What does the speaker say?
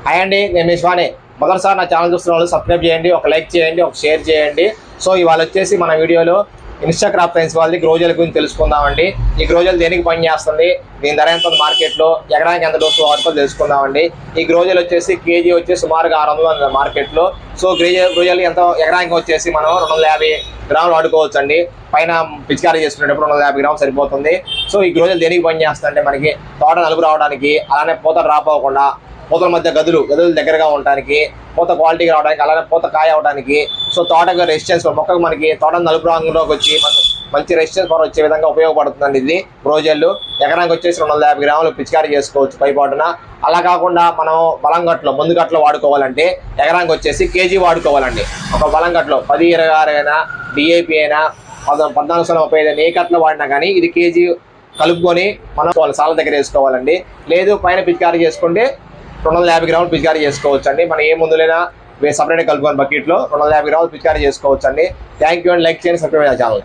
Hi అండి, నేను మీ శివాని. మొదటిసారి నా ఛానల్ చూస్తున్న వాళ్ళు సబ్స్క్రైబ్ చేయండి, ఒక లైక్ చేయండి, ఒక షేర్ చేయండి. సో ఇవాళ వచ్చేసి మన వీడియోలో ఇన్స్టాక్రాఫ్ట్ సైన్స్ వాళ్ళది గ్రోజల్ గురించి తెలుసుకుందామండి. ఈ గ్రోజల్ దేనికి పని చేస్తుంది, దీని ధర ఎంత ఉంది మార్కెట్లో, ఎకరానికి ఎంత డోసు వాడుకో తెలుసుకుందామండి. ఈ గ్రోజల్ వచ్చేసి కేజీ వచ్చేసి సుమారుగా 600 ఉంది మార్కెట్లో. సో గ్రోజల్ ఎంత ఎకరానికి వచ్చేసి మనం 250 గ్రాములు వాడుకోవచ్చు అండి. పైన పిచికారీ చేసుకునేటప్పుడు 250 గ్రాములు సరిపోతుంది. సో ఈ గ్రోజల్ దేనికి పని చేస్తుందంటే మనకి తోట నలుపు రావడానికి, అలానే పూత డ్రాప్ అవ్వకుండా, పూతల మధ్య గదులు దగ్గరగా ఉండడానికి, పూత క్వాలిటీగా రావడానికి, అలానే పూత కాయ అవడానికి, సో తోటకు రెసిస్టెన్స్ మొక్కకు మనకి తోట నలుపు రంగులోకి వచ్చి మంచి రెసిస్టెన్స్ పవర్ వచ్చే విధంగా ఉపయోగపడుతుందండి ఇది గ్రోజెల్. ఎకరానికి వచ్చేసి 250 గ్రాములు పిచికారీ చేసుకోవచ్చు పైపాటున. అలా కాకుండా మనం బలం గట్లో ముందు గట్లో వాడుకోవాలంటే ఎకరానికి వచ్చేసి కేజీ వాడుకోవాలండి. ఒక బలం గట్లో 10-26 అయినా, డిఏపి అయినా, 1435 ఏ గట్లో వాడినా కానీ ఇది కేజీ కలుపుకొని మనం సాల దగ్గర వేసుకోవాలండి. లేదు పైన పిచికారీ చేసుకుంటే 250 గ్రాములు పిచికారీ చేసుకోవచ్చు అండి. మనం ఏ ముందులైనా సపరేట్గా కలుపుకొని బకెట్లో 250 గ్రాములు పిచికారీ చేసుకోవచ్చు అండి. థ్యాంక్ యూ అండి. లైక్ చేయండి, సబ్స్క్రైబ్ చేయండి ఛానల్.